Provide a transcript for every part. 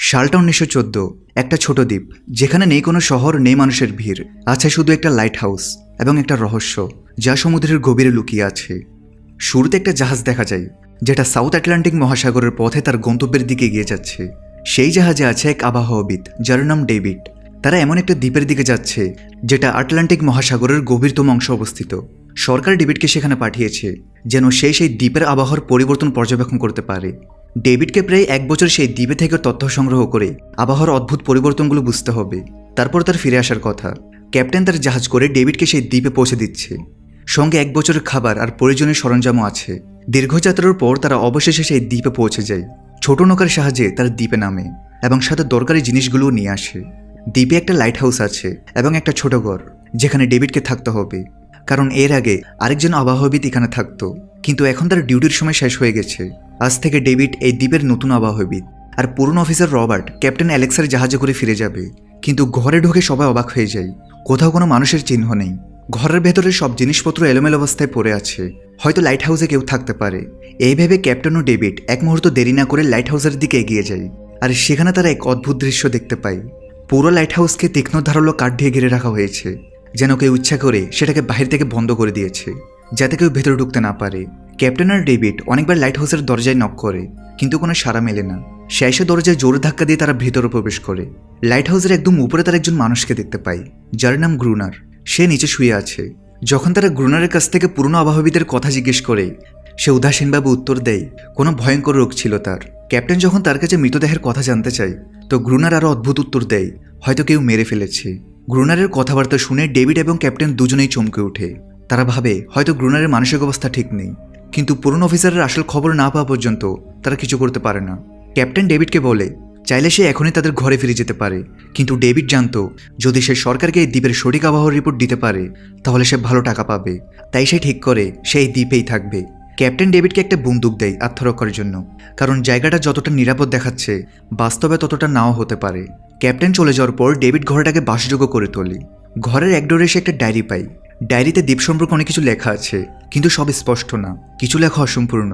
সালটা 1914। একটা ছোট দ্বীপ যেখানে নেই কোনো শহর, নেই মানুষের ভিড়, আছে শুধু একটা লাইট হাউস এবং একটা রহস্য যা সমুদ্রের গভীরে লুকিয়ে আছে। শুরুতে একটা জাহাজ দেখা যায় যেটা সাউথ আটলান্টিক মহাসাগরের পথে তার গন্তব্যের দিকে এগিয়ে যাচ্ছে। সেই জাহাজে আছে এক আবহাওয়াবিদ যার নাম ডেভিড। তারা এমন একটা দ্বীপের দিকে যাচ্ছে যেটা আটলান্টিক মহাসাগরের গভীরতম অংশে অবস্থিত। সরকার ডেভিডকে সেখানে পাঠিয়েছে যেন সেই দ্বীপের আবহাওয়ার পরিবর্তন পর্যবেক্ষণ করতে পারে। ডেভিডকে প্রায় 1 বছর সেই দ্বীপে থেকে তথ্য সংগ্রহ করে আবহাওয়ার অদ্ভুত পরিবর্তনগুলো বুঝতে হবে। তারপর তার ফিরে আসার কথা। ক্যাপ্টেন তার জাহাজ করে ডেভিডকে সেই দ্বীপে পৌঁছে দিচ্ছে। সঙ্গে 1 বছরের খাবার আর প্রয়োজনীয় সরঞ্জামও আছে। দীর্ঘযাত্রার পর তারা অবশেষে সেই দ্বীপে পৌঁছে যায়। ছোট নৌকার সাহায্যে তারা দ্বীপে নামে এবং সাথে দরকারি জিনিসগুলোও নিয়ে আসে। দ্বীপে একটা লাইট হাউস আছে এবং একটা ছোট ঘর যেখানে ডেভিডকে থাকতে হবে, কারণ এর আগে আরেকজন আবহাওয়াবিদ এখানে থাকতো, কিন্তু এখন তার ডিউটির সময় শেষ হয়ে গেছে। আজ থেকে ডেভিড এই দ্বীপের নতুন আবহাওয়াবিদ। আর পুরনো অফিসার রবার্ট ক্যাপ্টেন অ্যালেক্সের জাহাজে করে ফিরে যাবে। কিন্তু ঘরে ঢুকে সবাই অবাক হয়ে যায়। কোথাও কোনো মানুষের চিহ্ন নেই। ঘরের ভেতরে সব জিনিসপত্র এলোমেলো অবস্থায় পড়ে আছে। হয়তো লাইট হাউসে কেউ থাকতে পারে। এই ভেবে ক্যাপ্টেন ও ডেভিড এক মুহূর্ত দেরি না করে লাইট হাউসের দিকে এগিয়ে যায়। আর সেখানে তারা এক অদ্ভুত দৃশ্য দেখতে পায়। পুরো লাইট হাউসকে তীক্ষ্ণ ধারালো কাঠ দিয়ে ঘিরে রাখা হয়েছে, যেন কেউ ইচ্ছা করে সেটাকে বাহির থেকে বন্ধ করে দিয়েছে যাতে কেউ ভেতরে ঢুকতে না পারে। ক্যাপ্টেন আর ডেভিড অনেকবার লাইট হাউসের দরজায় নক করে, কিন্তু কোনো সাড়া মেলে না। শেষে দরজায় জোরে ধাক্কা দিয়ে তারা ভেতরে প্রবেশ করে। লাইট হাউসের একদম উপরে তারা একজন মানুষকে দেখতে পায় যার নাম গ্রুনার। সে নিচে শুয়ে আছে। যখন তারা গ্রুনারের কাছ থেকে পুরনো আবহাওয়াবিদের কথা জিজ্ঞেস করে, সে উদাসীনভাবে উত্তর দেয় কোনো ভয়ঙ্কর রোগ ছিল তার। ক্যাপ্টেন যখন তার কাছে মৃতদেহের কথা জানতে চায়, তো গ্রুনার আরও অদ্ভুত উত্তর দেয় হয়তো কেউ মেরে ফেলেছে। গ্রুনারের কথাবার্তা শুনে ডেভিড এবং ক্যাপ্টেন দুজনেই চমকে ওঠে। তারা ভাবে হয়তো গ্রুনারের মানসিক অবস্থা ঠিক নেই, কিন্তু পুরনো অফিসারের আসল খবর না পাওয়া পর্যন্ত তারা কিছু করতে পারে না। ক্যাপ্টেন ডেভিডকে বলে চাইলে সে এখনই তাদের ঘরে ফিরে যেতে পারে, কিন্তু ডেভিড জানতো যদি সে সরকারকে এই দ্বীপের সঠিক আবহাওয়ার রিপোর্ট দিতে পারে তাহলে সে ভালো টাকা পাবে। তাই সে ঠিক করে সে এই দ্বীপেই থাকবে। ক্যাপ্টেন ডেভিডকে একটা বন্দুক দেয় আত্মরক্ষার জন্য, কারণ জায়গাটা যতটা নিরাপদ দেখাচ্ছে বাস্তবে ততটা নাও হতে পারে। ক্যাপ্টেন চলে যাওয়ার পর ডেভিড ঘরটাকে বাসযোগ্য করে তোলে। ঘরের এক ডোরে সে একটা ডায়েরি পায়। ডায়েরিতে দ্বীপ সম্পর্কে অনেক কিছু লেখা আছে, কিন্তু সব স্পষ্ট না, কিছু লেখা অসম্পূর্ণ।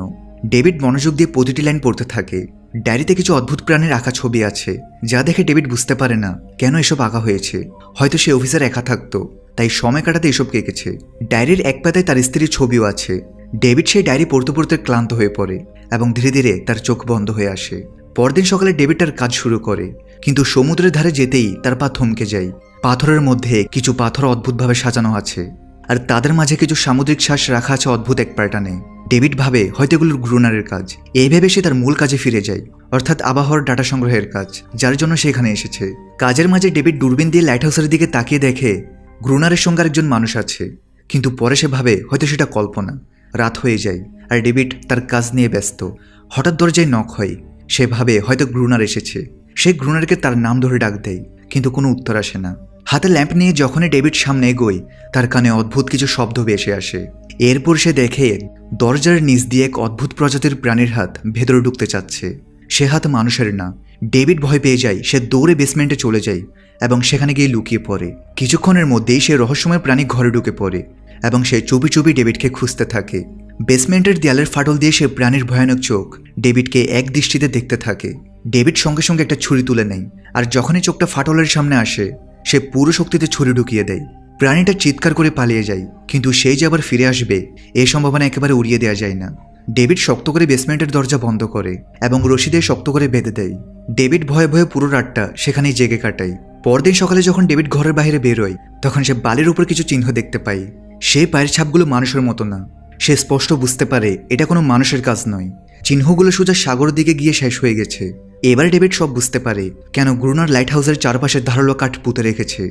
ডেভিড মনোযোগ দিয়ে প্রতিটি লাইন পড়তে থাকে। ডায়েরিতে কিছু অদ্ভুত প্রাণীর আঁকা ছবি আছে, যা দেখে ডেভিড বুঝতে পারে না কেন এসব আঁকা হয়েছে। হয়তো সে অফিসার একা থাকতো, তাই সময় কাটাতে এসব এঁকেছে। ডায়েরির এক পাতায় তার স্ত্রীর ছবিও আছে। ডেভিড সেই ডায়েরি পড়তে পড়তে ক্লান্ত হয়ে পড়ে এবং ধীরে ধীরে তার চোখ বন্ধ হয়ে আসে। পরদিন সকালে ডেভিড তার কাজ শুরু করে, কিন্তু সমুদ্রের ধারে যেতেই তার পা থমকে যায়। পাথরের মধ্যে কিছু পাথর অদ্ভুতভাবে সাজানো আছে, আর তাদের মাঝে কিছু সামুদ্রিক শ্বাস রাখা আছে অদ্ভুত এক প্যাটার্নে। ডেভিড ভাবে হয়তো এগুলোর গ্রুনারের কাজ। এই ভেবে সে তার মূল কাজে ফিরে যায়, অর্থাৎ আবহাওয়ার ডাটা সংগ্রহের কাজ, যার জন্য সে এখানে এসেছে। কাজের মাঝে ডেভিড দূরবীন দিয়ে লাইট হাউসের দিকে তাকিয়ে দেখে গ্রুনারের সঙ্গে আরেকজন মানুষ আছে, কিন্তু পরে সে ভাবে হয়তো সেটা কল্পনা। রাত হয়ে যায় আর ডেভিড তার কাজ নিয়ে ব্যস্ত। হঠাৎ দরজায় নক হয়। সে ভাবে হয়তো গ্রুনার এসেছে। সে গ্রুনারকে তার নাম ধরে ডাক দেয়, কিন্তু কোনো উত্তর আসে না। হাতে ল্যাম্প নিয়ে যখনই ডেভিড সামনে এগোয়, তার কানে অদ্ভুত কিছু শব্দ ভেসে আসে। এরপর সে দেখে দরজার নিচ দিয়ে এক অদ্ভুত প্রজাতির প্রাণীর হাত ভেতরে ঢুকতে চাচ্ছে। সে হাত মানুষের না। ডেভিড ভয় পেয়ে যায়। সে দৌড়ে বেসমেন্টে চলে যায় এবং সেখানে গিয়ে লুকিয়ে পড়ে। কিছুক্ষণের মধ্যেই সে রহস্যময় প্রাণী ঘরে ঢুকে পড়ে এবং সে চুপি চুপি ডেভিডকে খুঁজতে থাকে। বেসমেন্টের দেয়ালের ফাটল দিয়ে সে প্রাণীর ভয়ানক চোখ ডেভিডকে এক দৃষ্টিতে দেখতে থাকে। ডেভিড সঙ্গে সঙ্গে একটা ছুরি তুলে নেয়, আর যখনই চোখটা ফাটলের সামনে আসে সে পুরো শক্তিতে ছুরি ঢুকিয়ে দেয়। প্রাণীটা চিৎকার করে পালিয়ে যায়, কিন্তু সেই যে আবার ফিরে আসবে এই সম্ভাবনা একেবারে উড়িয়ে দেওয়া যায় না। ডেভিড শক্ত করে বেসমেন্টের দরজা বন্ধ করে এবং রশি দিয়ে শক্ত করে বেঁধে দেয়। ডেভিড ভয়ে ভয়ে পুরো রাতটা সেখানেই জেগে কাটায়। পরদিন সকালে যখন ডেভিড ঘরের বাইরে বেরোয়, তখন সে বালির উপর কিছু চিহ্ন দেখতে পায়। সেই পায়ের ছাপগুলো মানুষের মতো না। সে স্পষ্ট বুঝতে পারে এটা কোনো মানুষের কাজ নয়। চিহ্নগুলো সোজা সাগরের দিকে গিয়ে শেষ হয়ে গেছে। এবার ডেভিড সব বুঝতে পারে কেন গ্রুনার লাইট হাউসের চারপাশে ধারালো কাঠ পুঁতে রেখেছে।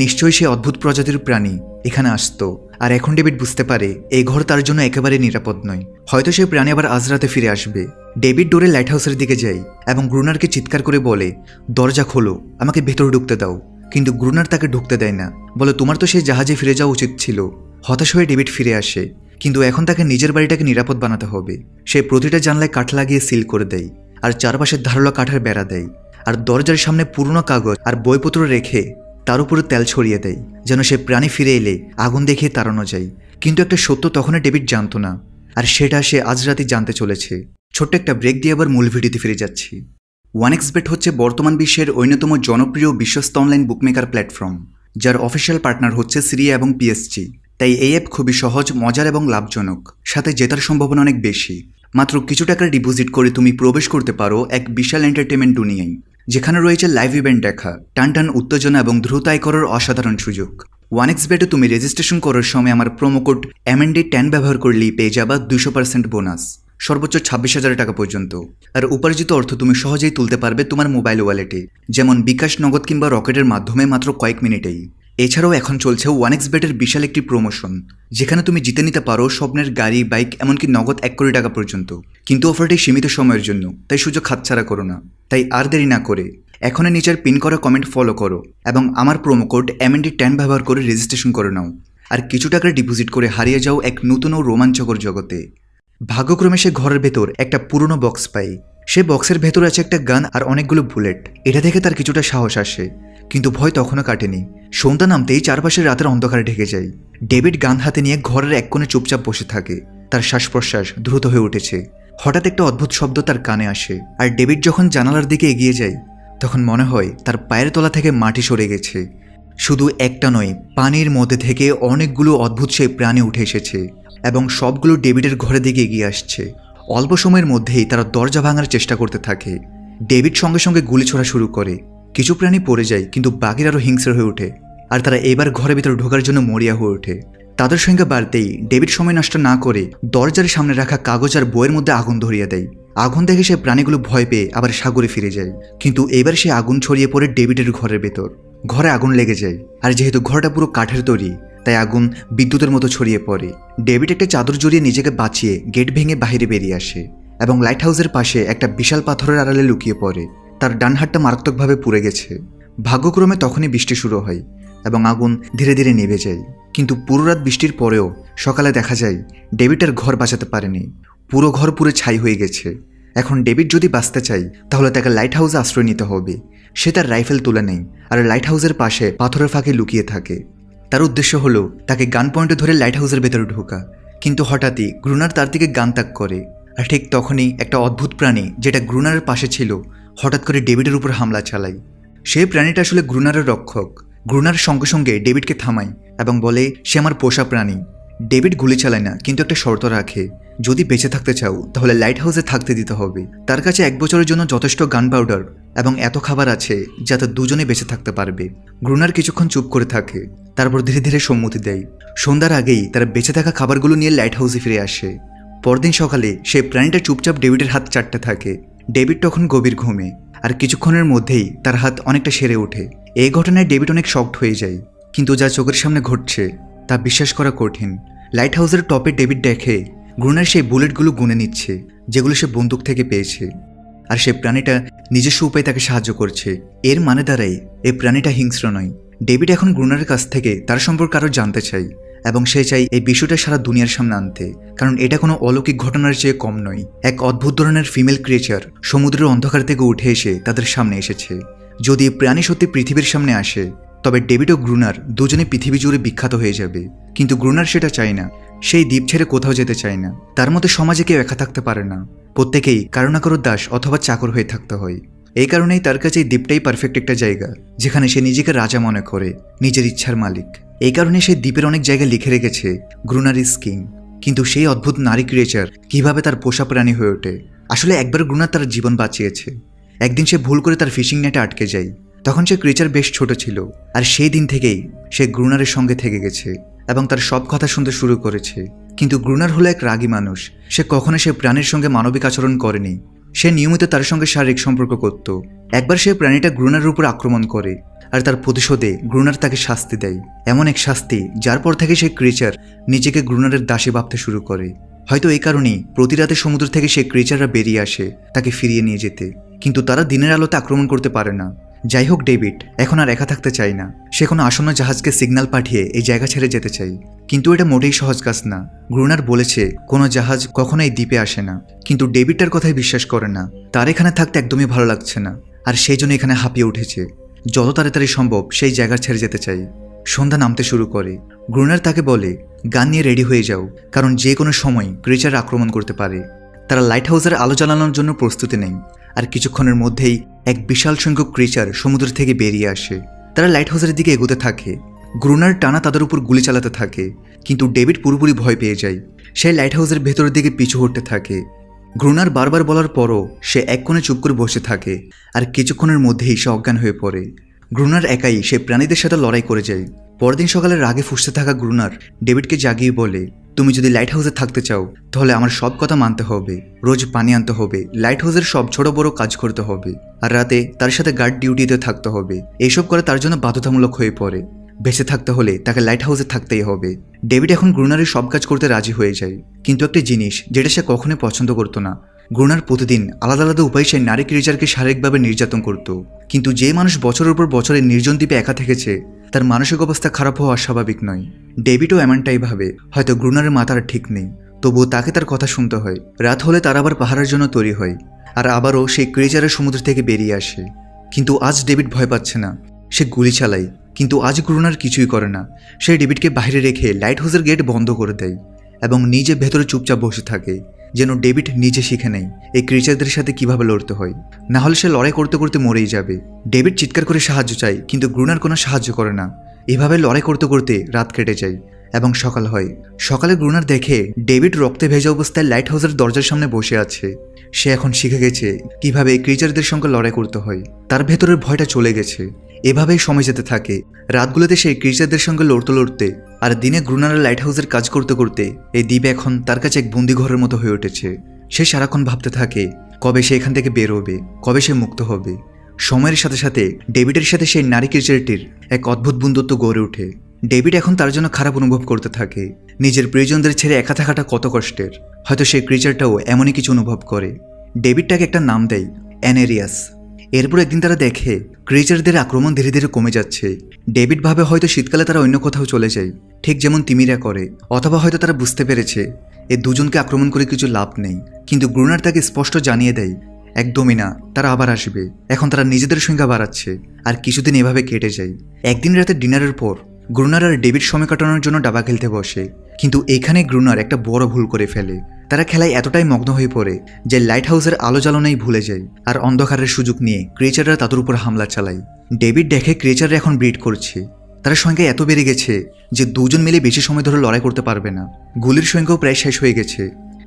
নিশ্চয়ই সে অদ্ভুত প্রজাতির প্রাণী এখানে আসতো। আর এখন ডেভিড বুঝতে পারে এই ঘর তার জন্য একেবারে নিরাপদ নয়। হয়তো সেই প্রাণী আবার আজ রাতে ফিরে আসবে। ডেভিড ডোরে লাইট হাউসের দিকে যায় এবং গ্রুনারকে চিৎকার করে বলে, দরজা খোলো, আমাকে ভেতরে ঢুকতে দাও। কিন্তু গ্রুনার তাকে ঢুকতে দেয় না, বলে তোমার তো সেই জাহাজে ফিরে যাওয়া উচিত ছিল। হতাশ হয়ে ডেভিড ফিরে আসে, কিন্তু এখন তাকে নিজের বাড়িটাকে নিরাপদ বানাতে হবে। সে প্রতিটা জানলায় কাঠ লাগিয়ে সিল করে দেয় আর চারপাশে ধারালো কাঠের বেড়া দেয়, আর দরজার সামনে পুরনো কাগজ আর বইপত্র রেখে তার উপরে তেল ছড়িয়ে দেয়, যেন সে প্রাণী ফিরে এলে আগুন দেখিয়ে তাড়ানো যায়। কিন্তু একটা সত্য তখনও ডেভিড জানতো না, আর সেটা সে আজ রাতে জানতে চলেছে। ছোট্ট একটা ব্রেক দিয়ে আবার মূল ভিডিওতে ফিরে যাচ্ছি। OneXBet হচ্ছে বর্তমান বিশ্বের অন্যতম জনপ্রিয় বিশ্বস্ত অনলাইন বুকমেকার প্ল্যাটফর্ম, যার অফিসিয়াল পার্টনার হচ্ছে সিরিয়া এবং পিএসজি। তাই এই অ্যাপ খুবই সহজ, মজার এবং লাভজনক, সাথে জেতার সম্ভাবনা অনেক বেশি। মাত্র কিছু টাকা ডিপোজিট করে তুমি প্রবেশ করতে পারো এক বিশাল এন্টারটেনমেন্ট দুনিয়ায়, যেখানে রয়েছে লাইভ ইভেন্ট দেখা, টান উত্তেজনা এবং দ্রুত আয় করার অসাধারণ সুযোগ। OneXBet-এ তুমি রেজিস্ট্রেশন করার সময় আমার প্রোমো কোড MND10 ব্যবহার করলেই পেয়ে যাবা 200% বোনাস, সর্বোচ্চ 26,000 টাকা পর্যন্ত। আর উপার্জিত অর্থ তুমি সহজেই তুলতে পারবে তোমার মোবাইল ওয়ালেটে, যেমন বিকাশ, নগদ কিংবা রকেটের মাধ্যমে মাত্র কয়েক মিনিটেই। এছাড়াও এখন চলছে OneXBet-এর বিশাল একটি প্রমোশন, যেখানে তুমি জিতে নিতে পারো স্বপ্নের গাড়ি, বাইক, এমনকি নগদ 1 কোটি টাকা পর্যন্ত। কিন্তু অফারটি সীমিত সময়ের জন্য, তাই সুযোগ হাতছাড়া করো না। তাই আর দেরি না করে এখনই নিচের পিন করা কমেন্ট ফলো করো এবং আমার প্রোমো কোড MND10 ব্যবহার করে রেজিস্ট্রেশন করে নাও। আর কিছু টাকা ডিপোজিট করে হারিয়ে যাও এক নতুন ও রোমাঞ্চকর জগতে। ভাগ্যক্রমে সে ঘরের ভেতর একটা পুরনো বক্স পায়। সে বক্সের ভেতর আছে একটা গান আর অনেকগুলো বুলেট। এটা দেখে তার কিছুটা সাহস আসে, কিন্তু ভয় তখনও কাটেনি। সন্ধ্যা নামতেই চারপাশের রাতের অন্ধকারে ঢেকে যায়। ডেভিড গান হাতে নিয়ে ঘরের এক কোণে চুপচাপ বসে থাকে। তার শ্বাস প্রশ্বাস দ্রুত হয়ে উঠেছে। হঠাৎ একটা অদ্ভুত শব্দ তার কানে আসে, আর ডেভিড যখন জানালার দিকে এগিয়ে যায় তখন মনে হয় তার পায়ের তলা থেকে মাটি সরে গেছে। শুধু একটা নয়, পানির মধ্যে থেকে অনেকগুলো অদ্ভুত সেই প্রাণী উঠে এসেছে এবং সবগুলো ডেভিডের ঘরের দিকে এগিয়ে আসছে। অল্প সময়ের মধ্যেই তারা দরজা ভাঙার চেষ্টা করতে থাকে। ডেভিড সঙ্গে সঙ্গে গুলি ছোড়া শুরু করে। কিছু প্রাণী পড়ে যায়, কিন্তু বাকির আরও হিংস্র হয়ে ওঠে, আর তারা এবার ঘরের ভিতরে ঢোকার জন্য মরিয়া হয়ে ওঠে। তাদের সংখ্যা বাড়তেই ডেভিড সময় নষ্ট না করে দরজার সামনে রাখা কাগজ আর বইয়ের মধ্যে আগুন ধরিয়ে দেয়। আগুন দেখে সে প্রাণীগুলো ভয় পেয়ে আবার সাগরে ফিরে যায়। কিন্তু এবার সে আগুন ছড়িয়ে পড়ে ডেভিডের ঘরের ভেতর। ঘরে আগুন লেগে যায়, আর যেহেতু ঘরটা পুরো কাঠের তৈরি, তাই আগুন বিদ্যুতের মতো ছড়িয়ে পড়ে। ডেভিড একটা চাদর জড়িয়ে নিজেকে বাঁচিয়ে গেট ভেঙে বাইরে বেরিয়ে আসে এবং লাইট হাউসের পাশে একটা বিশাল পাথরের আড়ালে লুকিয়ে পড়ে। তার ডান হাতটা মারাত্মকভাবে পুড়ে গেছে। ভাগ্যক্রমে তখনই বৃষ্টি শুরু হয় এবং আগুন ধীরে ধীরে নিভে যায়। কিন্তু পুরো রাত বৃষ্টির পরেও সকালে দেখা যায় ডেভিড আর ঘর বাঁচাতে পারেনি। পুরো ঘর পুরো ছাই হয়ে গেছে। এখন ডেভিড যদি বাঁচতে চায় তাহলে তাকে লাইট হাউসে আশ্রয় নিতে হবে। সে তার রাইফেল তুলে নেয় আর লাইট হাউসের পাশে পাথরের ফাঁকে লুকিয়ে থাকে। তার উদ্দেশ্য হলো তাকে গান পয়েন্টে ধরে লাইট হাউসের ভেতরে ঢোকা। কিন্তু হঠাৎই গ্রুনার তার দিকে গান তাক করে, আর ঠিক তখনই একটা অদ্ভুত প্রাণী, যেটা গ্রুনারের পাশে ছিল, হঠাৎ করে ডেভিডের উপর হামলা চালায়। সেই প্রাণীটা আসলে গ্রুনারের রক্ষক। গ্রুনার সঙ্গে সঙ্গে ডেভিডকে থামায় এবং বলে সে আমার পোষা প্রাণী। ডেভিড গুলি চালায় না, কিন্তু একটা শর্ত রাখে, যদি বেঁচে থাকতে চাও তাহলে লাইট হাউসে থাকতে দিতে হবে। তার কাছে 1 বছরের জন্য যথেষ্ট গান পাউডার এবং এত খাবার আছে যাতে দুজনে বেঁচে থাকতে পারবে। গ্রুনার কিছুক্ষণ চুপ করে থাকে, তারপর ধীরে ধীরে সম্মতি দেয়। সন্ধ্যার আগেই তারা বেঁচে থাকা খাবারগুলো নিয়ে লাইট হাউসে ফিরে আসে। পরদিন সকালে সেই প্রাণীটা চুপচাপ ডেভিডের হাত চাটতে থাকে। ডেভিড তখন গভীর ঘুমে, আর কিছুক্ষণের মধ্যেই তার হাত অনেকটা সেরে ওঠে। এই ঘটনায় ডেভিড অনেক শকড হয়ে যায়, কিন্তু যা চোখের সামনে ঘটছে তা বিশ্বাস করা কঠিন। লাইট হাউসের টপে ডেভিড দেখে গ্রুনার সেই বুলেটগুলো গুনে নিচ্ছে, যেগুলো সে বন্দুক থেকে পেয়েছে, আর সেই প্রাণীটা নিজস্ব উপায়ে তাকে সাহায্য করছে। এর মানে দাঁড়ায় এই প্রাণীটা হিংস্র নয়। ডেভিড এখন গ্রুনারের কাছ থেকে তার সম্পর্কে আরও জানতে চায় এবং সে চাই এই বিষয়টা সারা দুনিয়ার সামনে আনতে, কারণ এটা কোনো অলৌকিক ঘটনার চেয়ে কম নয়। এক অদ্ভুত ধরনের ফিমেল ক্রিয়েচার সমুদ্রের অন্ধকার থেকে উঠে এসে তাদের সামনে এসেছে। যদি এই প্রাণী সত্যি পৃথিবীর সামনে আসে তবে ডেভিড ও গ্রুনার দুজনে পৃথিবী জুড়ে বিখ্যাত হয়ে যাবে। কিন্তু গ্রুনার সেটা চায় না। সেই দ্বীপ ছেড়ে কোথাও যেতে চায় না। তার মতে সমাজে কেউ একা থাকতে পারে না, প্রত্যেকেই কারো না কারো দাস অথবা চাকর হয়ে থাকতে হয়। এই কারণেই তার কাছে এই দ্বীপটাই পারফেক্ট একটা জায়গা, যেখানে সে নিজেকে রাজা মনে করে, নিজের ইচ্ছার মালিক। এই কারণে সেই দ্বীপের অনেক জায়গায় লিখে রেখেছে গ্রুনার ইজ কিং। কিন্তু সেই অদ্ভুত নারী ক্রিয়েচার কিভাবে তার পোষা প্রাণী হয়ে ওঠে? আসলে একবার গ্রুনার তার জীবন বাঁচিয়েছে। একদিন সে ভুল করে তার ফিশিং নেটে আটকে যায়। তখন সে ক্রিয়েচার বেশ ছোট ছিল, আর সেই দিন থেকেই সে গ্রুনারের সঙ্গে থেকে গেছে এবং তার সব কথা শুনতে শুরু করেছে। কিন্তু গ্রুনার হলো এক রাগী মানুষ। সে কখনো সে প্রাণীর সঙ্গে মানবিক আচরণ করেনি। সে নিয়মিত তার সঙ্গে শারীরিক সম্পর্ক করত। একবার সে প্রাণীটা গ্রুনারের উপর আক্রমণ করে, আর তার প্রতিশোধে গ্রুনার তাকে শাস্তি দেয়। এমন এক শাস্তি যার পর থেকে সেই ক্রিয়েচার নিজেকে গ্রুনারের দাসী ভাবতে শুরু করে। হয়তো এই কারণেই প্রতি রাতে সমুদ্র থেকে সেই ক্রিয়েচাররা বেরিয়ে আসে তাকে ফিরিয়ে নিয়ে যেতে, কিন্তু তারা দিনের আলোতে আক্রমণ করতে পারে না। যাই হোক, ডেভিড এখন আর একা থাকতে চায় না। সে কোনো আসন্ন জাহাজকে সিগন্যাল পাঠিয়ে এই জায়গা ছেড়ে যেতে চায়। কিন্তু এটা মোটেই সহজ কাজ না। গ্রুনার বলেছে কোনো জাহাজ কখনো এই দ্বীপে আসে না, কিন্তু ডেভিড তার কথাই বিশ্বাস করে না। তার এখানে থাকতে একদমই ভালো লাগছে না, আর সেই জন্য এখানে হাঁপিয়ে উঠেছে। যত তাড়াতাড়ি সম্ভব সেই জায়গা ছেড়ে যেতে চাই। সন্ধ্যা নামতে শুরু করে। গ্রুনার তাকে বলে গান নিয়ে রেডি হয়ে যাও, কারণ যে কোনো সময় ক্রিয়েচার আক্রমণ করতে পারে। তারা লাইট হাউসের আলো জ্বালানোর জন্য প্রস্তুতি নেয়, আর কিছুক্ষণের মধ্যেই এক বিশাল সংখ্যক ক্রিচার সমুদ্র থেকে বেরিয়ে আসে। তারা লাইট হাউসের দিকে এগোতে থাকে। গ্রুনার টানা তাদের উপর গুলি চালাতে থাকে, কিন্তু ডেভিড পুরোপুরি ভয় পেয়ে যায়। সে লাইট হাউসের ভেতরের দিকে পিছু হটতে থাকে। গ্রুনার বারবার বলার পরও সে এক কোণে চুপ করে বসে থাকে, আর কিছুক্ষণের মধ্যেই সে অজ্ঞান হয়ে পড়ে। গ্রুনার একাই সে প্রাণীদের সাথে লড়াই করে যায়। পরদিন সকালে রাগে ফুঁসতে থাকা গ্রুনার ডেভিডকে জাগিয়ে বলে, তুমি যদি লাইট হাউসে থাকতে চাও তাহলে আমার সব কথা মানতে হবে, রোজ পানি আনতে হবে, লাইট হাউসের সব ছোট বড় কাজ করতে হবে, আর রাতে তার সাথে গার্ড ডিউটিতে থাকতে হবে। এইসব করে তার জন্য বাধ্যতামূলক হয়ে পড়ে। বেঁচে থাকতে হলে তাকে লাইট হাউসে থাকতেই হবে। ডেভিড এখন গ্রুনারের সব কাজ করতে রাজি হয়ে যায়, কিন্তু একটা জিনিস যেটা সে কখনোই পছন্দ করতো না, গ্রুনার প্রতিদিন আলাদা আলাদা উপায়ে সেই নারী ক্রিচারকে শারীরিকভাবে নির্যাতন করত। কিন্তু যে মানুষ বছরের পর বছরে নির্জন দ্বীপে একা থেকেছে তার মানসিক অবস্থা খারাপ হওয়া অস্বাভাবিক নয়। ডেভিডও এমনটাই ভাবে, হয়তো গ্রুনারের মাথার ঠিক নেই, তবুও তাকে তার কথা শুনতে হয়। রাত হলে তার আবার পাহারার জন্য তৈরি হয়, আর আবারও সেই ক্রিচারের সমুদ্র থেকে বেরিয়ে আসে। কিন্তু আজ ডেভিড ভয় পাচ্ছে না। সে গুলি চালায়, কিন্তু আজ গ্রুনার কিছুই করে না। সে ডেভিডকে বাইরে রেখে লাইট হাউসের গেট বন্ধ করে দেয় এবং নিজে ভেতরে চুপচাপ বসে থাকে, যেন ডেভিড নিজে শিখে নেয় এই ক্রিচারদের সাথে কিভাবে লড়তে হয়, না হলে সে লড়াই করতে করতে মরেই যাবে। ডেভিড চিৎকার করে সাহায্য চায়, কিন্তু গ্রুনার কোনো সাহায্য করে না। এভাবে লড়াই করতে করতে রাত কেটে যায় এবং সকাল হয়। সকালে গ্রুনার দেখে ডেভিড রক্তে ভেজা অবস্থায় লাইট হাউসের দরজার সামনে বসে আছে। সে এখন শিখে গেছে কিভাবে এই ক্রিচারদের সঙ্গে লড়াই করতে হয়। তার ভেতরের ভয়টা চলে গেছে। এভাবেই সময় যেতে থাকে। রাতগুলোতে সেই ক্রিচারদের সঙ্গে লড়তে লড়তে আর দিনে গ্রুনারের লাইট হাউসের কাজ করতে করতে এই দ্বীপ এখন তার কাছে এক বন্দিঘরের মতো হয়ে উঠেছে। সে সারাক্ষণ ভাবতে থাকে কবে সে এখান থেকে বের হবে, কবে সে মুক্ত হবে। সময়ের সাথে সাথে ডেভিডের সাথে সেই নারী ক্রিচারটির এক অদ্ভুত বন্ধুত্ব গড়ে ওঠে। ডেভিড এখন তার জন্য খারাপ অনুভব করতে থাকে। নিজের প্রিয়জনদের ছেড়ে একা থাকাটা কত কষ্টের। হয়তো সেই ক্রিচারটাও এমনই কিছু অনুভব করে। ডেভিড তাকে একটা নাম দেয়, অ্যানেরিয়াস। এরপর একদিন তারা দেখে ক্রিচারদের আক্রমণ ধীরে ধীরে কমে যাচ্ছে। ডেভিড ভাবে হয়তো শীতকালে তারা অন্য কোথাও চলে যায়, ঠিক যেমন তিমিরা করে, অথবা হয়তো তারা বুঝতে পেরেছে এই দুজনকে আক্রমণ করে কিছু লাভ নেই। কিন্তু গ্রুনার তাকে স্পষ্ট জানিয়ে দেয়, একদমই না, তারা আবার আসবে। এখন তারা নিজেদের সংখ্যা বাড়াচ্ছে। আর কিছুদিন এভাবে কেটে যায়। একদিন রাতে ডিনারের পর গ্রুনার আর ডেভিড সময় কাটানোর জন্য দাবা খেলতে বসে, কিন্তু এখানে গ্রুনার একটা বড় ভুল করে ফেলে। তারা খেলায় এতটাই মগ্ন হয়ে পড়ে যে লাইট হাউসের আলো জ্বালানোই ভুলে যায়, আর অন্ধকারের সুযোগ নিয়ে ক্রিচাররা তাদের উপর হামলা চালায়। ডেভিড দেখে ক্রিচাররা এখন ব্রিড করছে। তার সংখ্যা এত বেড়ে গেছে যে দুজন মিলে বেশি সময় ধরে লড়াই করতে পারবে না। গুলির সংখ্যাও প্রায় শেষ হয়ে গেছে।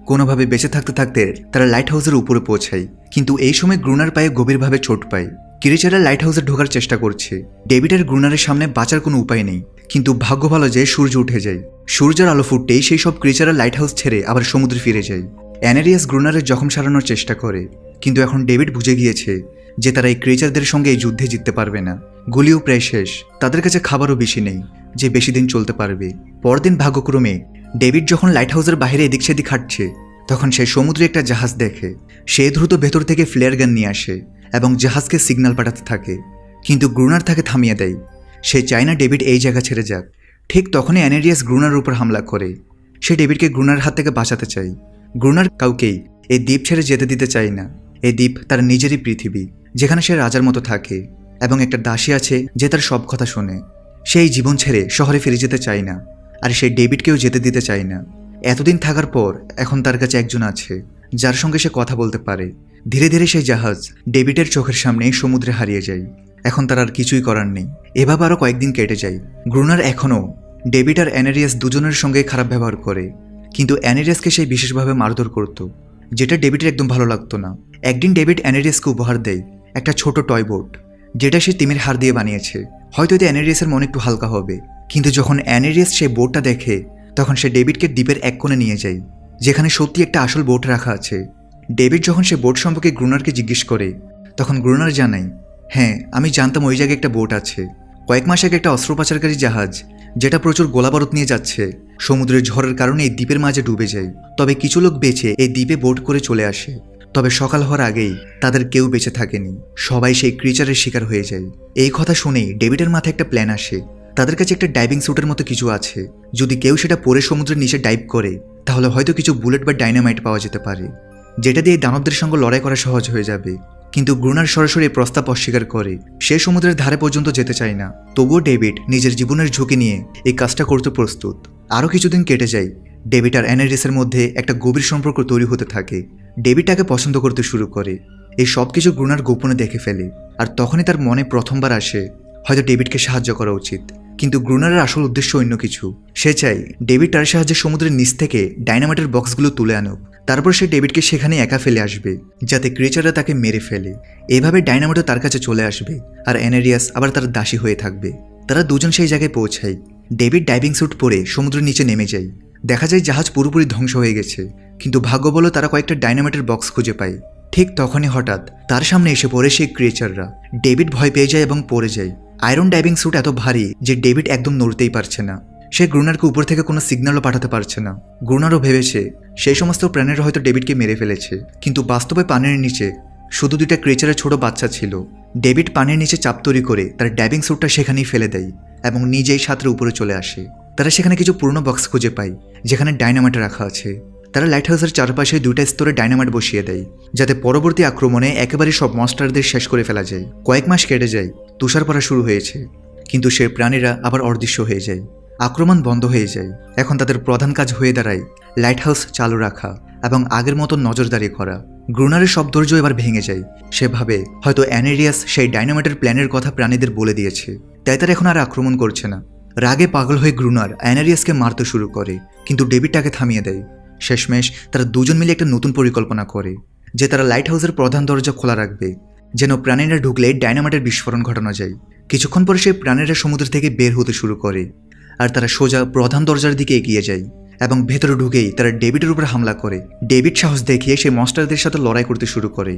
কোনোভাবে বেঁচে থাকতে থাকতে তারা লাইট হাউসের উপরে পৌঁছায়, কিন্তু এই সময় গ্রুনার পায়ে গভীরভাবে চোট পায়। ক্রিচাররা লাইট হাউসে ঢোকার চেষ্টা করছে। ডেভিড আর গ্রুনারের সামনে বাঁচার কোনো উপায় নেই, কিন্তু ভাগ্য ভালো যে সূর্য উঠে যায়। সূর্যের আলো ফুটতেই সেই সব ক্রিচাররা লাইট হাউস ছেড়ে আবার সমুদ্রে ফিরে যায়। অ্যানেরিয়াস গ্রুনারের জখম সারানোর চেষ্টা করে, কিন্তু এখন ডেভিড বুঝে গিয়েছে যে তারা এই ক্রিচারদের সঙ্গে এই যুদ্ধে জিততে পারবে না। গুলিও প্রায় শেষ, তাদের কাছে খাবারও বেশি নেই যে বেশি দিন চলতে পারবে। পরদিন ভাগ্যক্রমে ডেভিড যখন লাইট হাউসের বাইরে এদিক সেদিক হাঁটছে, তখন সে সমুদ্রে একটা জাহাজ দেখে। সে দ্রুত ভেতর থেকে ফ্লেয়ার গান নিয়ে আসে এবং জাহাজকে সিগন্যাল পাঠাতে থাকে, কিন্তু গ্রুনার তাকে থামিয়ে দেয়। সে চায় না ডেভিড এই জায়গা ছেড়ে যাক। ঠিক তখনই অ্যানেরিয়াস গ্রুনারের উপর হামলা করে। সে ডেভিডকে গ্রুনার হাত থেকে বাঁচাতে চায়। গ্রুনার কাউকেই এই দ্বীপ ছেড়ে যেতে দিতে চায় না। এই দ্বীপ তার নিজেরই পৃথিবী, যেখানে সে রাজার মতো থাকে এবং একটা দাসী আছে যে তার সব কথা শোনে। সেই জীবন ছেড়ে শহরে ফিরে যেতে চায় না, আর সে ডেভিডকেও যেতে দিতে চায় না। এতদিন থাকার পর এখন তার কাছে একজন আছে যার সঙ্গে সে কথা বলতে পারে। ধীরে ধীরে সেই জাহাজ ডেভিডের চোখের সামনেই সমুদ্রে হারিয়ে যায়। এখন তার আর কিছুই করার নেই। এভাবে আরও কয়েকদিন কেটে যায়। গ্রুনার এখনও ডেভিড আর অ্যানেরিয়াস দুজনের সঙ্গে খারাপ ব্যবহার করে, কিন্তু অ্যানেরিয়াসকে সেই বিশেষভাবে মারধর করত, যেটা ডেভিডের একদম ভালো লাগতো না। একদিন ডেভিড অ্যানেরিয়াসকে উপহার দেয় একটা ছোট টয় বোট, যেটা সে তিমির হাড় দিয়ে বানিয়েছে। হয়তো এতে অ্যানেরিয়াসের মনে একটু হালকা হবে। কিন্তু যখন অ্যানেরিয়াস সেই বোটটা দেখে, তখন সে ডেভিডকে দ্বীপের এক কোণে নিয়ে যায়, যেখানে সত্যি একটা আসল বোট রাখা আছে। ডেভিড যখন সে বোট সম্পর্কে গ্রুনারকে জিজ্ঞেস করে, তখন গ্রুনার জানায়, হ্যাঁ, আমি জানতাম ওই জায়গায় একটা বোট আছে। কয়েক মাস আগে একটা অস্ত্র পাচারকারী জাহাজ, যেটা প্রচুর গোলাবারুদ নিয়ে যাচ্ছে, সমুদ্রের ঝড়ের কারণে এই দ্বীপের মাঝে ডুবে যায়। তবে কিছু লোক বেঁচে এই দ্বীপে বোট করে চলে আসে। তবে সকাল হওয়ার আগেই তাদের কেউ বেঁচে থাকেনি। সবাই সেই ক্রিচারের শিকার হয়ে যায়। এই কথা শুনেই ডেভিডের মাথায় একটা প্ল্যান আসে। তাদের কাছে একটা ডাইভিং স্যুটের মতো কিছু আছে। যদি কেউ সেটা পরে সমুদ্রের নিচে ডাইভ করে, তাহলে হয়তো কিছু বুলেট বা ডাইনামাইট পাওয়া যেতে পারে, যেটা দিয়ে দানবদের সঙ্গে লড়াই করা সহজ হয়ে যাবে। কিন্তু গ্রুনার সরাসরি এই প্রস্তাব অস্বীকার করে। সে সমুদ্রের ধারে পর্যন্ত যেতে চায় না। তবুও ডেভিড নিজের জীবনের ঝুঁকি নিয়ে এই কাজটা করতে প্রস্তুত। আরও কিছুদিন কেটে যায়। ডেভিড আর অ্যানেরিয়াসের মধ্যে একটা গভীর সম্পর্ক তৈরি হতে থাকে। ডেভিড তাকে পছন্দ করতে শুরু করে এই সব কিছু গ্রুনার গোপনে দেখে ফেলে। আর তখনই তার মনে প্রথমবার আসে হয়তো ডেভিডকে সাহায্য করা উচিত। কিন্তু গ্রুনারের আসল উদ্দেশ্য অন্য কিছু। সে চায় ডেভিড তার সাহায্যে সমুদ্রের নিচ থেকে ডাইনামাইটের বক্সগুলো তুলে আনুক, তারপর সে ডেভিডকে সেখানে একা ফেলে আসবে যাতে ক্রিচাররা তাকে মেরে ফেলে। এভাবে ডাইনামাইটও তার কাছে চলে আসবে আর অ্যানেরিয়াস আবার তার দাসী হয়ে থাকবে। তারা দুজন সেই জায়গায় পৌঁছায়। ডেভিড ডাইভিং স্যুট পরে সমুদ্রের নিচে নেমে যায়। দেখা যায় জাহাজ পুরোপুরি ধ্বংস হয়ে গেছে, কিন্তু ভাগ্য বলো তারা কয়েকটা ডাইনামাইটের বক্স খুঁজে পায়। ঠিক তখনই হঠাৎ তার সামনে এসে পড়ে সেই ক্রিয়েচাররা। ডেভিড ভয় পেয়ে যায় এবং পড়ে যায়। আয়রন ডাইভিং স্যুট এত ভারী যে ডেভিড একদম নড়তেই পারছে না। সে গ্রুনারকে উপর থেকে কোনো সিগন্যালও পাঠাতে পারছে না। গ্রুনারও ভেবেছে সেই সমস্ত প্রাণীরা হয়তো ডেভিডকে মেরে ফেলেছে, কিন্তু বাস্তবে পানির নিচে শুধু দুইটা ক্রিয়েচারের ছোট বাচ্চা ছিল। ডেভিড পানির নিচে চাপ তৈরি করে তার ডাইভিং স্যুটটা সেখানেই ফেলে দেয় এবং নিজেই সাঁতরে উপরে চলে আসে। তারা সেখানে কিছু পুরনো বক্স খুঁজে পায় যেখানে ডাইনামাইট রাখা আছে। তারা লাইট হাউসের চারপাশে দুইটা স্তরে ডাইনামাইট বসিয়ে দেয় যাতে পরবর্তী আক্রমণে একেবারে সব মনস্টারদের শেষ করে ফেলা যায়। কয়েক মাস কেটে যায়, তুষার পড়া শুরু হয়েছে, কিন্তু সে প্রাণীরা আবার অদৃশ্য হয়ে যায়। আক্রমণ বন্ধ হয়ে যায়। এখন তাদের প্রধান কাজ হয়ে দাঁড়ায় লাইট হাউস চালু রাখা এবং আগের মতো নজরদারি করা। গ্রুনারের সব ধৈর্য এবার ভেঙে যায়। সে ভাবে হয়তো অ্যানেরিয়াস সেই ডাইনামাইটের প্ল্যানের কথা প্রাণীদের বলে দিয়েছে, তাই তারা এখন আর আক্রমণ করছে না। রাগে পাগল হয়ে গ্রুনার অ্যানেরিয়াসকে মারতে শুরু করে, কিন্তু ডেভিড তাকে থামিয়ে দেয়। শেষমেশ তারা দুজন মিলে একটা নতুন পরিকল্পনা করে যে তারা লাইট হাউসের প্রধান দরজা খোলা রাখবে, যেন প্রাণীরা ঢুকলে ডাইনামাইটের বিস্ফোরণ ঘটানো যায়। কিছুক্ষণ পরে সেই প্রাণীরা সমুদ্র থেকে বের হতে শুরু করে আর তারা সোজা প্রধান দরজার দিকে এগিয়ে যায় এবং ভেতরে ঢুকেই তারা ডেভিডের উপর হামলা করে। ডেভিড সাহস দেখিয়ে সেই মনস্টারদের সাথে লড়াই করতে শুরু করে।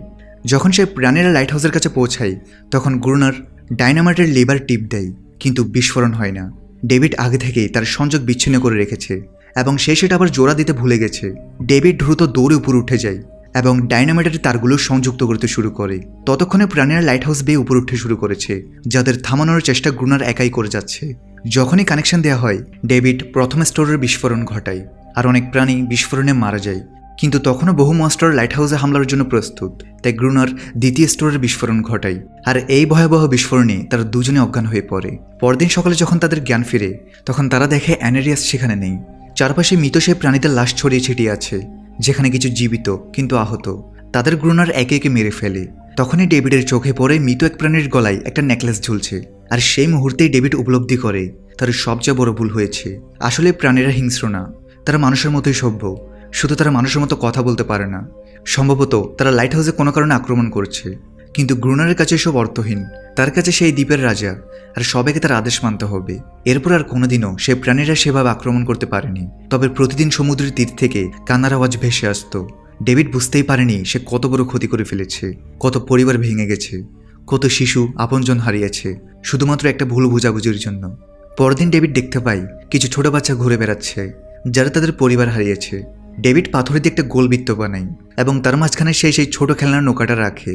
যখন সেই প্রাণীরা লাইট হাউসের কাছে পৌঁছায় তখন গ্রুনার ডাইনামাইটের লিভার টিপ দেয়, কিন্তু বিস্ফোরণ হয় না। ডেভিড আগে থেকেই তার সংযোগ বিচ্ছিন্ন করে রেখেছে এবং সে সেটা আবার জোড়া দিতে ভুলে গেছে। ডেভিড দ্রুত দৌড়ে উপরে উঠে যায় এবং ডাইনামাইটের তারগুলো সংযুক্ত করতে শুরু করে। ততক্ষণে প্রাণীরা লাইট হাউস বেয়ে উপরে উঠতে শুরু করেছে, যাদের থামানোর চেষ্টা গ্রুনার একাই করে যাচ্ছে। যখনই কানেকশন দেওয়া হয় ডেভিড প্রথম স্টোরের বিস্ফোরণ ঘটায় আর অনেক প্রাণী বিস্ফোরণে মারা যায়। কিন্তু তখনও বহু মনস্টার লাইট হাউসে হামলার জন্য প্রস্তুত, তাই গ্রুনার দ্বিতীয় স্টোরের বিস্ফোরণ ঘটায় আর এই ভয়াবহ বিস্ফোরণে তারা দুজনে অজ্ঞান হয়ে পড়ে। পরদিন সকালে যখন তাদের জ্ঞান ফিরে তখন তারা দেখে অ্যানেরিয়াস সেখানে নেই। চারপাশে মৃত সেই প্রাণীদের লাশ ছড়িয়ে ছিটিয়ে আছে, যেখানে কিছু জীবিত কিন্তু আহত। তাদের গ্রুনার একে একে মেরে ফেলে। তখনই ডেভিডের চোখে পড়ে মৃত এক প্রাণীর গলায় একটা নেকলেস ঝুলছে, আর সেই মুহূর্তেই ডেভিড উপলব্ধি করে তার সবচেয়ে বড় ভুল হয়েছে। আসলে প্রাণীরা হিংস্র না, তারা মানুষের মতোই সভ্য, শুধু তারা মানুষের মতো কথা বলতে পারে না। সম্ভবত তারা লাইট হাউসে কোনো কারণে আক্রমণ করছে, কিন্তু গ্রুনারের কাছে সব অর্থহীন। তার কাছে সেই দ্বীপের রাজা, আর সবাইকে তার আদেশ মানতে হবে। এরপর আর কোনোদিনও সে প্রাণীরা সেভাবে আক্রমণ করতে পারেনি। তবে প্রতিদিন সমুদ্রের তীর থেকে কান্নার আওয়াজ ভেসে আসতো। ডেভিড বুঝতেই পারেনি সে কত বড় ক্ষতি করে ফেলেছে, কত পরিবার ভেঙে গেছে, কত শিশু আপনজন হারিয়েছে শুধুমাত্র একটা ভুল বোঝাবুঝির জন্য। পরদিন ডেভিড দেখতে পায় কিছু ছোট বাচ্চা ঘুরে বেড়াচ্ছে যারা তাদের পরিবার হারিয়েছে। ডেভিড পাথরে দিয়ে একটা গোল বৃত্ত বানায় এবং তার মাঝখানে সেই ছোট খেলনার নৌকাটা রাখে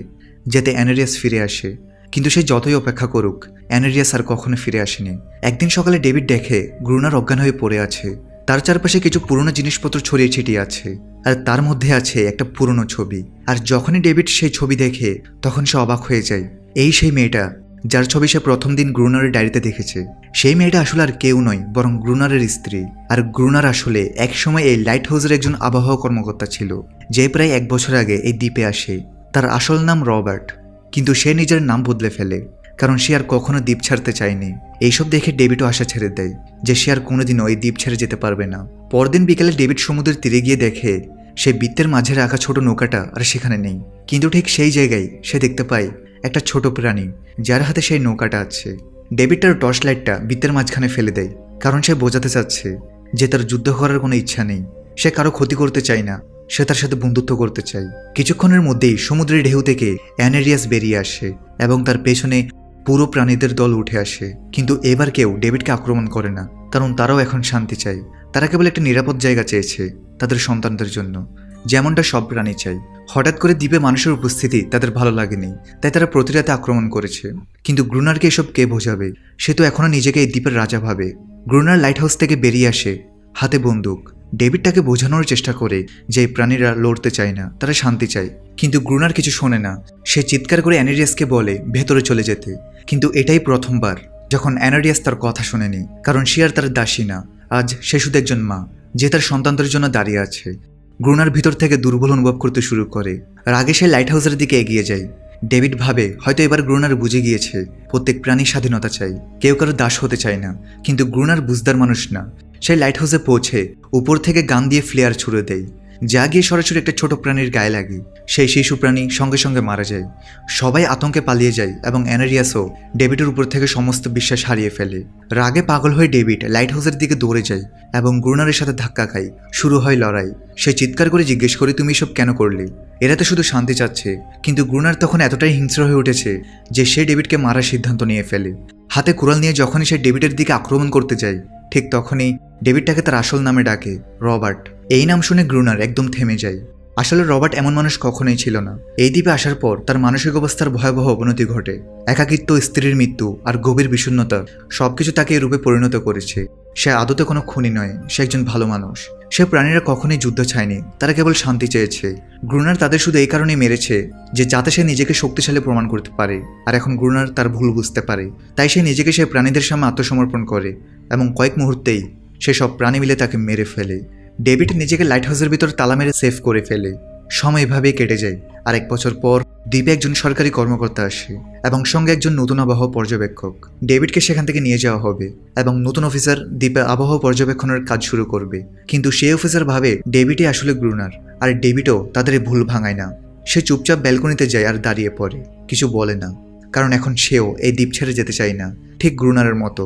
যাতে অ্যানেরিয়াস ফিরে আসে। কিন্তু সে যতই অপেক্ষা করুক অ্যানেরিয়াস আর কখনো ফিরে আসেনি। একদিন সকালে ডেভিড দেখে গ্রুনার অজ্ঞান হয়ে পড়ে আছে। তার চারপাশে কিছু পুরনো জিনিসপত্র ছড়িয়ে ছিটিয়ে আছে, আর তার মধ্যে আছে একটা পুরনো ছবি। আর যখনই ডেভিড সেই ছবি দেখে তখন সে অবাক হয়ে যায়। এই সেই মেয়েটা যার ছবি সে প্রথম দিন গ্রুনারের ডায়েরিতে দেখেছে। সেই মেয়েটা আসলে আর কেউ নয় বরং গ্রুনারের স্ত্রী। আর গ্রুনার আসলে একসময় এই লাইট হাউসের একজন আবহাওয়া কর্মকর্তা ছিল, যে প্রায় 1 বছর আগে এই দ্বীপে আসে। তার আসল নাম রবার্ট, কিন্তু সে নিজের নাম বদলে ফেলে কারণ সে আর কখনো দ্বীপ ছাড়তে চায়নি। এইসব দেখে ডেভিডও আশা ছেড়ে দেয় যে সে আর কোনোদিনও এই দ্বীপ ছেড়ে যেতে পারবে না। পরদিন বিকেলে ডেভিড সমুদ্রের তীরে গিয়ে দেখে সেই বৃত্তের মাঝে রাখা ছোট নৌকাটা আর সেখানে নেই। কিন্তু ঠিক সেই জায়গায় সে দেখতে পায় একটা ছোট প্রাণী যার হাতে সেই নৌকাটা আছে। ডেভিড তার টর্চ লাইটটা বৃত্তের মাঝখানে ফেলে দেয় কারণ সে বোঝাতে চাচ্ছে যে তার যুদ্ধ করার কোনো ইচ্ছা নেই। সে কারো ক্ষতি করতে চায় না, সে তার সাথে বন্ধুত্ব করতে চায়। কিছুক্ষণের মধ্যেই সমুদ্রের ঢেউ থেকে অ্যানেরিয়াস বেরিয়ে আসে এবং তার পেছনে পুরো প্রাণীদের দল উঠে আসে। কিন্তু এবার কেউ ডেভিডকে আক্রমণ করে না, কারণ তারাও এখন শান্তি চায়। তারা কেবল একটা নিরাপদ জায়গা চেয়েছে তাদের সন্তানদের জন্য, যেমনটা সব প্রাণী চাই। হঠাৎ করে দ্বীপে মানুষের উপস্থিতি তাদের ভালো লাগেনি, তাই তারা প্রতি রাতে আক্রমণ করেছে। কিন্তু গ্রুনারকে এসব কে বোঝাবে? সে তো এখনো নিজেকে এই দ্বীপের রাজা ভাবে। গ্রুনার লাইট হাউস থেকে বেরিয়ে আসে, হাতে বন্দুক। ডেভিড তাকে বোঝানোর চেষ্টা করে যে প্রাণীরা লড়তে চায় না, তারা শান্তি চায়। কিন্তু গ্রুনার কিছু শোনে না। সে চিৎকার করে অ্যানেরিয়াসকে বলে ভেতরে চলে যেতে। কিন্তু এটাই প্রথমবার যখন অ্যানেরিয়াস তার কথা শোনেনি, কারণ সে আর তার দাসী না। আজ সে শুধু একজন মা যে তার সন্তানদের জন্য দাঁড়িয়ে আছে। গ্রুনার ভিতর থেকে দুর্বল অনুভব করতে শুরু করে। রাগে সে লাইট হাউসের দিকে এগিয়ে যায়। ডেভিড ভাবে হয়তো এবার গ্রুনার বুঝে গিয়েছে প্রত্যেক প্রাণী স্বাধীনতা চাই, কেউ কারো দাস হতে চায় না। কিন্তু গ্রুনার বুঝদার মানুষ না। সে লাইট হাউসে পৌঁছে উপর থেকে গান দিয়ে ফ্লেয়ার ছুড়ে দেয়, যা গিয়ে সরাসরি একটা ছোট প্রাণীর গায়ে লাগে। সেই শিশু প্রাণী সঙ্গে সঙ্গে মারা যায়। সবাই আতঙ্কে পালিয়ে যায় এবং অ্যানারিয়াসও ডেভিডের উপর থেকে সমস্ত বিশ্বাস হারিয়ে ফেলে। রাগে পাগল হয়ে ডেভিড লাইট হাউসের দিকে দৌড়ে যায় এবং গ্রুনারের সাথে ধাক্কা খায়। শুরু হয় লড়াই। সে চিৎকার করে জিজ্ঞেস করে, তুমি এসব কেন করলে? এরা তো শুধু শান্তি চাচ্ছে। কিন্তু গ্রুনার তখন এতটাই হিংস্র হয়ে উঠেছে যে সে ডেভিডকে মারার সিদ্ধান্ত নিয়ে ফেলে। হাতে কুড়াল নিয়ে যখনই সে ডেভিডের দিকে আক্রমণ করতে যায়, ঠিক তখনই ডেভিডটাকে তার আসল নামে ডাকে, রবার্ট। এই নাম শুনে গ্রুনার একদম থেমে যায়। আসলে রবার্ট এমন মানুষ কখনোই ছিল না। এই দ্বীপে আসার পর তার মানসিক অবস্থার ভয়াবহ অবনতি ঘটে। একাকিত্ব, স্ত্রীর মৃত্যু আর গভীর বিষণ্ণতা সবকিছু তাকে এই রূপে পরিণত করেছে। সে আদতে কোনো খুনি নয়, সে একজন ভালো মানুষ। সে প্রাণীরা কখনোই যুদ্ধ চায়নি, তারা কেবল শান্তি চেয়েছে। গ্রুনার তাদের শুধু এই কারণেই মেরেছে যে যাতে সে নিজেকে শক্তিশালী প্রমাণ করতে পারে। আর এখন গ্রুনার তার ভুল বুঝতে পারে, তাই সে নিজেকে সে প্রাণীদের সামনে আত্মসমর্পণ করে এবং কয়েক মুহূর্তেই সে সব প্রাণী মিলে তাকে মেরে ফেলে। ডেভিড নিজেকে লাইট হাউসের ভিতর তালা মেরে সেভ করে ফেলে। সময় এভাবেই কেটে যায়। আর 1 বছর পর দ্বীপে একজন সরকারি কর্মকর্তা আসে এবং সঙ্গে একজন নতুন আবহাওয়া পর্যবেক্ষক। ডেভিডকে সেখান থেকে নিয়ে যাওয়া হবে এবং নতুন অফিসার দ্বীপে আবহাওয়া পর্যবেক্ষণের কাজ শুরু করবে। কিন্তু সেই অফিসার ভাবে ডেভিডই আসলে গ্রুনার, আর ডেভিডও তাদের ভুল ভাঙায় না। সে চুপচাপ ব্যালকনিতে যায় আর দাঁড়িয়ে পড়ে, কিছু বলে না, কারণ এখন সেও এই দ্বীপ ছেড়ে যেতে চায় না, ঠিক গ্রুনারের মতো।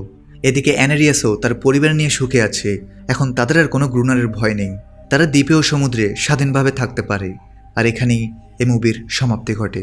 এদিকে অ্যানারিয়াসও তার পরিবার নিয়ে সুখে আছে। এখন তাদের আর কোনো গ্রুনারের ভয় নেই। তারা দ্বীপে ও সমুদ্রে স্বাধীনভাবে থাকতে পারে। আর এখানেই এই মুভির সমাপ্তি ঘটে।